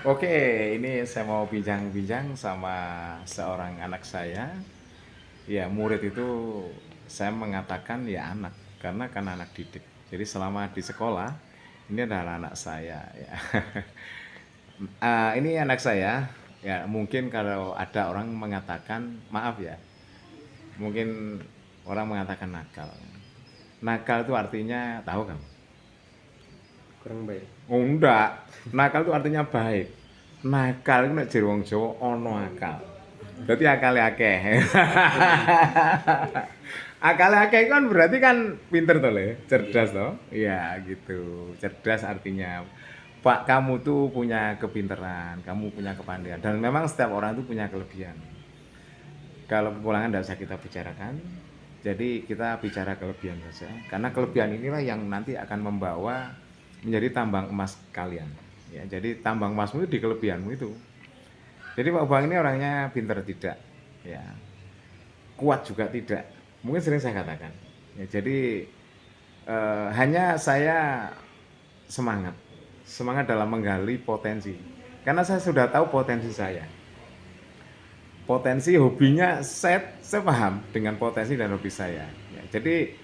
Oke, ini saya mau bincang-bincang sama seorang anak saya. Ya, murid itu saya mengatakan ya anak, karena kan anak didik. Jadi selama di sekolah, ini adalah anak saya. Ya. Ini anak saya. Ya, mungkin kalau ada orang mengatakan, maaf ya, mungkin orang mengatakan nakal. Nakal itu artinya, tahu kan? Kurang baik. Oh enggak, nakal itu artinya baik. Nakal itu nek jero wong Jawa ana akal. Berarti akale akeh. Akale akeh kan berarti kan pinter toh le, Iya. cerdas toh. Iya gitu. Cerdas artinya Pak, kamu tuh punya kepinteran, kamu punya kepandaian, dan memang setiap orang itu punya kelebihan. Kalau kekurangan tidak usah kita bicarakan, jadi kita bicara kelebihan saja. Karena kelebihan inilah yang nanti akan membawa menjadi tambang emas kalian. Ya, jadi tambang emasmu itu di kelebihanmu itu. Jadi Pak Bang ini orangnya pinter tidak, ya, kuat juga tidak. Mungkin sering saya katakan. Ya, jadi hanya saya semangat, semangat dalam menggali potensi. Karena saya sudah tahu potensi saya. Potensi hobinya saya paham dengan potensi dan hobi saya. Ya, jadi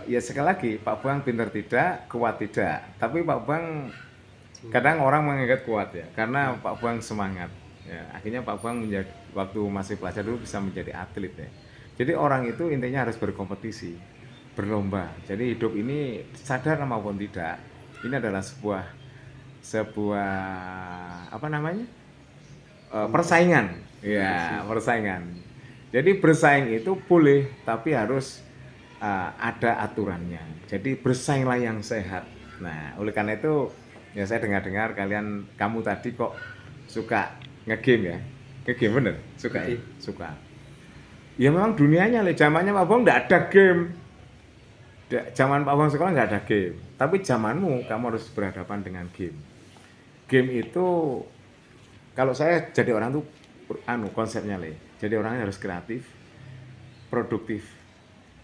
ya sekali lagi Pak Bang pinter tidak, kuat tidak. Tapi Pak Bang Semangat. kadang orang menganggap kuat ya, karena Iya. Pak Bang semangat. Ya, akhirnya Pak Bang menjadi, waktu masih pelajar dulu bisa menjadi atlet ya. Jadi orang itu intinya harus berkompetisi, berlomba. Jadi hidup ini sadar maupun tidak, ini adalah sebuah sebuah apa namanya? Kompetisi. Persaingan. Kompetisi. Ya, persaingan. Jadi bersaing itu boleh, tapi harus ada aturannya. Jadi bersainglah yang sehat. Nah, oleh karena itu ya saya dengar-dengar kamu tadi kok suka ngegame ya. Ngegame bener? Suka ya? Oke. Suka. Ya memang dunianya le, zamannya Pak Bang nggak ada game. Zaman Pak Bang sekolah nggak ada game. Tapi zamanmu kamu harus berhadapan dengan game. Game itu kalau saya jadi orang tuh konsepnya le. Jadi orangnya harus kreatif, produktif,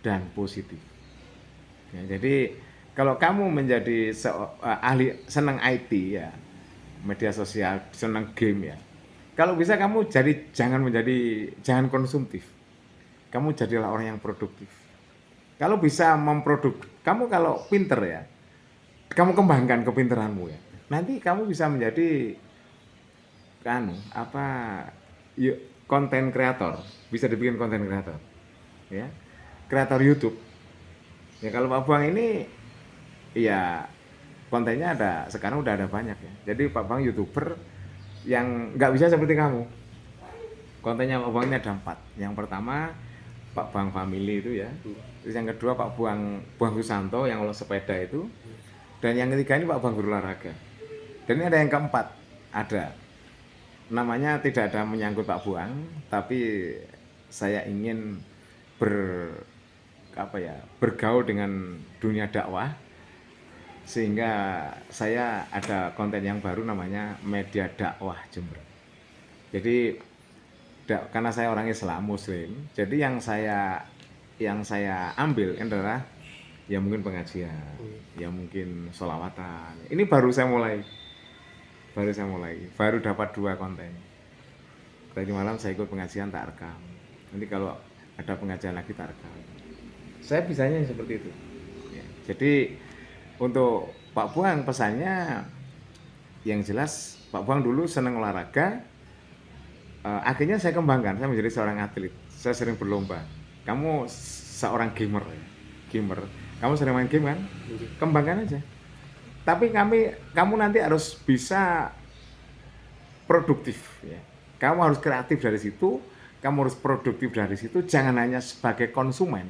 dan positif. Ya, jadi kalau kamu menjadi ahli senang IT ya, media sosial, senang game ya. Kalau bisa kamu jadi jangan konsumtif. Kamu jadilah orang yang produktif. Kalau bisa kamu kalau pinter ya, kamu kembangkan kepinteranmu ya. Nanti kamu bisa menjadi apa yuk konten kreator, bisa dibikin konten kreator. Ya. Kreator YouTube. Ya kalau Pak Bang ini ya kontennya sekarang udah ada banyak ya. Jadi Pak Bang YouTuber yang nggak bisa seperti kamu. Kontennya Pak Bang ini ada 4. Yang pertama Pak Bang Family itu ya. Iya. Terus yang kedua Pak Bang Susanto yang olah sepeda itu. Dan yang ketiga ini Pak Bang berolahraga. Dan ini ada yang keempat, ada namanya tidak ada menyangkut Pak Buang, tapi saya ingin ber bergaul dengan dunia dakwah, sehingga saya ada konten yang baru namanya Media Dakwah Jember. Jadi karena saya orang Islam Muslim, jadi yang saya ambil adalah ya mungkin pengajian, Iya. ya mungkin sholawatan. Ini baru dapat 2 konten. Tadi malam saya ikut pengajian tak rekam. Nanti kalau ada pengajian lagi tak rekam. Saya bisanya seperti itu. Ya, jadi untuk Pak Buang pesannya yang jelas Pak Buang dulu senang olahraga. Akhirnya saya kembangkan, saya menjadi seorang atlet. Saya sering berlomba. Kamu seorang gamer ya. Gamer. Kamu sering main game kan? Iya. Kembangkan aja. Tapi kamu nanti harus bisa produktif ya. Kamu harus kreatif dari situ, kamu harus produktif dari situ, jangan hanya sebagai konsumen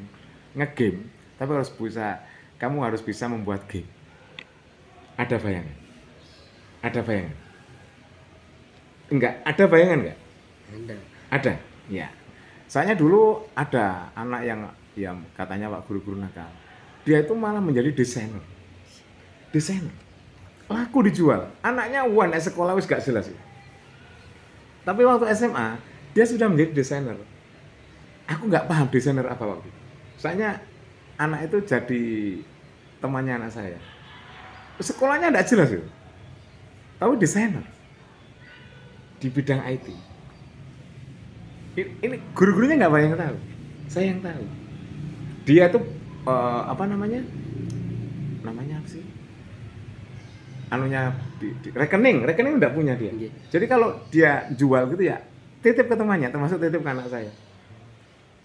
ngegame, tapi kamu harus bisa membuat game. Ada bayangan? Ada bayangan? Enggak, ada bayangan enggak? Ada. Ada. Ya. Soalnya dulu ada anak yang katanya Pak guru-guru nakal. Dia itu malah menjadi desainer. Desainer. Laku dijual. Anaknya sekolah wis gak jelas. Tapi waktu SMA dia sudah menjadi desainer. Aku nggak paham desainer apa waktu itu. Soalnya anak itu jadi temannya anak saya. Sekolahnya nggak jelas itu. Tahu desainer. di bidang IT. Ini guru-gurunya nggak banyak yang tahu, saya yang tahu. Dia tuh apa namanya apa sih? Anunya rekening udah punya dia. Iya. Jadi kalau dia jual gitu ya titip ke temannya, termasuk titip ke anak saya.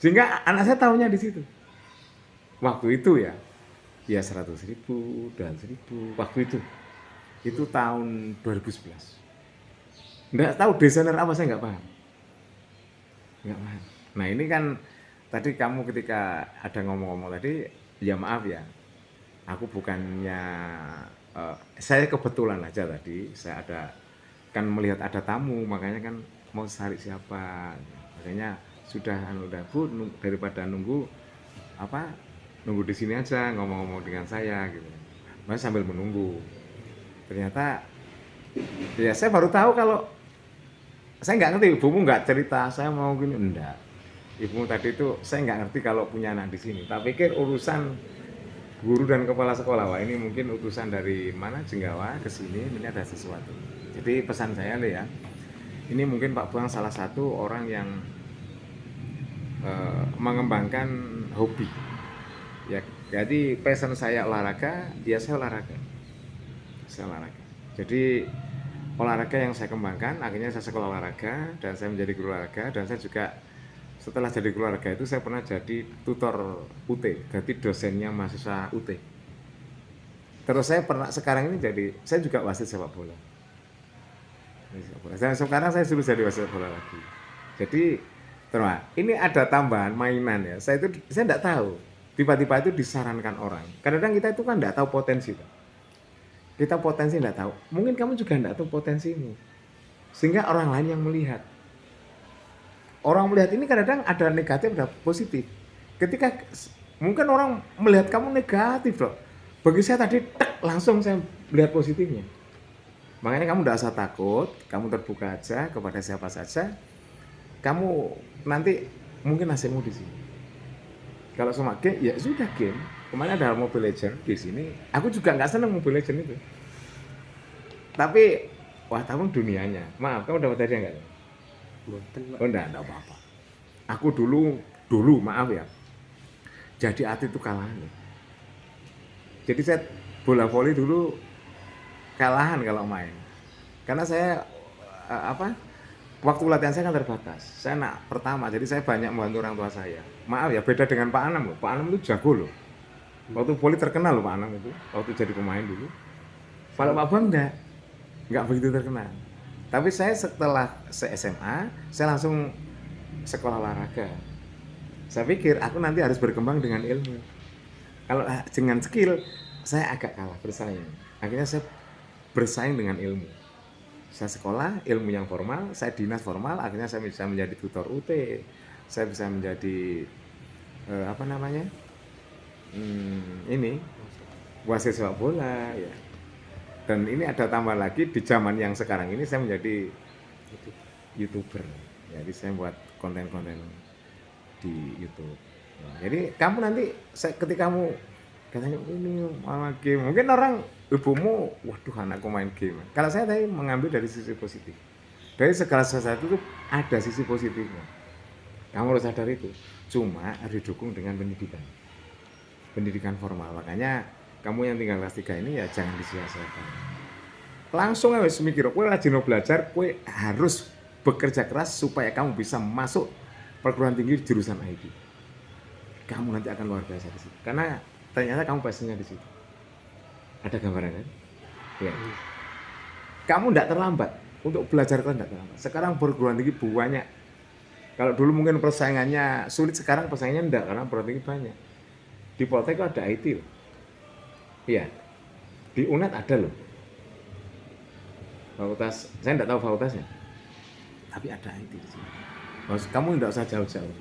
Sehingga anak saya tahunya di situ. Waktu itu ya 100.000, 200.000 waktu itu tahun 2011. Nggak tahu desainer apa, saya nggak paham. Nah ini kan tadi kamu ketika ada ngomong-ngomong tadi, ya maaf ya, aku bukannya saya kebetulan aja tadi saya kan melihat ada tamu, makanya kan mau cari siapa, makanya sudah udah Bu, daripada nunggu di sini aja ngomong-ngomong dengan saya gitu. Mas sambil menunggu, ternyata ya saya baru tahu kalau saya nggak ngerti, ibumu nggak cerita saya mau gini, enggak. Ibumu tadi itu saya nggak ngerti kalau punya anak di sini. Tak pikir urusan guru dan kepala sekolah, wah ini mungkin utusan dari mana Jenggawa ke sini, ini ada sesuatu. Jadi pesan saya ya, ini mungkin Pak Buang salah satu orang yang mengembangkan hobi. Ya, jadi passion saya olahraga, ya saya olahraga. Jadi olahraga yang saya kembangkan, akhirnya saya sekolah olahraga dan saya menjadi guru olahraga, dan saya juga setelah jadi guru olahraga itu saya pernah jadi tutor UT, jadi dosennya mahasiswa UT. Terus saya pernah sekarang ini saya juga wasit sepak bola. Dan sekarang saya suruh jadi wasit sepak bola lagi. Jadi terus ini ada tambahan mainan ya. Saya enggak tahu. Tiba-tiba itu disarankan orang. Kadang-kadang kita itu kan enggak tahu potensi, Pak. Kita potensi enggak tahu. Mungkin kamu juga enggak tahu potensimu. Sehingga orang lain yang melihat. Orang melihat ini kadang-kadang ada negatif, ada positif. Ketika mungkin orang melihat kamu negatif loh. Bagi saya tadi langsung saya melihat positifnya. Makanya kamu tidak usah takut, kamu terbuka aja kepada siapa saja. Kamu nanti mungkin nasibmu di sini. Kalau sama game, ya sudah game. Kemarin ada Mobile Legends di sini. Aku juga nggak seneng Mobile Legends itu. Tapi wah, tahu dunianya. Maaf, kamu dapat hadiah nggak? Oh enggak apa-apa. Aku dulu maaf ya. Jadi atlet itu kalahan. Jadi saya bola voli dulu kalahan kalau main. Karena saya waktu latihan saya kan terbatas. Saya anak pertama, jadi saya banyak membantu orang tua saya. Maaf ya, beda dengan Pak Anam loh. Pak Anam itu jago loh. Waktu voli terkenal loh Pak Anam itu. Waktu jadi pemain dulu. Kalau Pak Bang enggak begitu terkenal. Tapi saya setelah SMA, saya langsung sekolah olahraga. Saya pikir aku nanti harus berkembang dengan ilmu. Kalau dengan skill, saya agak kalah bersaing. Akhirnya saya bersaing dengan ilmu. Saya sekolah ilmu yang formal, saya dinas formal, akhirnya saya bisa menjadi tutor UT. Saya bisa menjadi wasit sepak bola ya. Dan ini ada tambah lagi di zaman yang sekarang ini saya menjadi YouTuber. Jadi saya buat konten-konten di YouTube. Jadi kamu nanti ketika kamu katanya ini malah game, mungkin orang ibumu, waduh anakku main game. Kalau saya tadi mengambil dari sisi positif. Dari segala sesuatu itu ada sisi positifnya. Kamu harus sadar itu. Cuma harus didukung dengan pendidikan formal. Makanya kamu yang tinggal kelas 3 ini ya jangan disia-siakan. Langsung harus mikir, kowe rajin belajar, kowe harus bekerja keras supaya kamu bisa masuk perguruan tinggi jurusan IT. Kamu nanti akan luar biasa di situ. Karena ternyata kamu passionnya di situ. Ada gambaran kan? Ya. Kamu tidak terlambat untuk belajar, kan tidak terlambat. Sekarang perguruan tinggi banyak. Kalau dulu mungkin persaingannya sulit, sekarang persaingannya enggak karena perguruan tinggi banyak. Di Poltek ada IT loh. Iya, di UNED ada loh. Fakultas, saya tidak tahu fakultasnya, tapi ada IT di sini. Kamu tidak usah jauh-jauh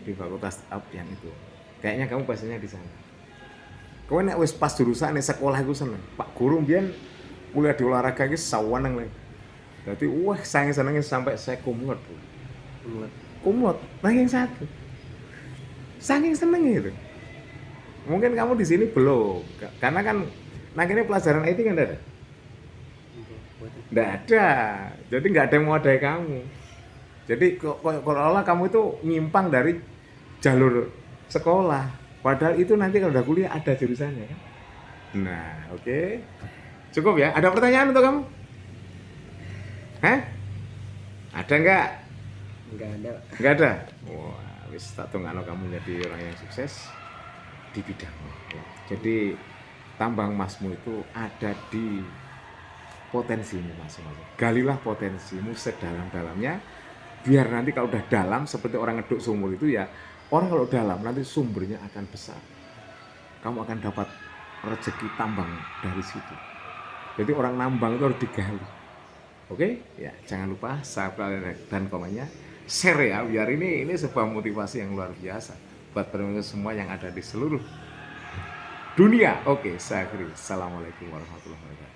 di fakultas yang itu. Kayaknya kamu pastinya di sana. Kau nek wis pas jurusan nek sekolah iku seneng. Pak guru mbiyen kuliah di olahraga iki saweneng lho. Dadi wah senenge sampai saya kumlot. Kumlot ranking 1. Saking senengnya itu. Mungkin kamu di sini belum, karena kan nah ini pelajaran IT kan ada. Buat- Nggak ada. Jadi nggak ada yang mau adai kamu. Jadi kalau kamu itu nyimpang dari jalur sekolah. Padahal itu nanti kalau udah kuliah ada jurusannya kan. Nah, oke. Cukup ya. Ada pertanyaan untuk kamu? Hah? Ada nggak? Nggak ada. Nggak ada. Wah, wis tak tunggu kamu jadi orang yang sukses di bidangmu. Ya. Jadi tambang emasmu itu ada di potensimu masing-masing. Galilah potensimu sedalam-dalamnya, biar nanti kalau udah dalam seperti orang ngeduk sumur itu ya, orang kalau dalam nanti sumbernya akan besar. Kamu akan dapat rezeki tambang dari situ. Jadi orang nambang itu harus digali. Oke? Ya, jangan lupa subscribe dan komennya, share ya, biar ini sebuah motivasi yang luar biasa buat teman-teman semua yang ada di seluruh dunia. Oke, saya akhiri. Assalamualaikum warahmatullahi wabarakatuh.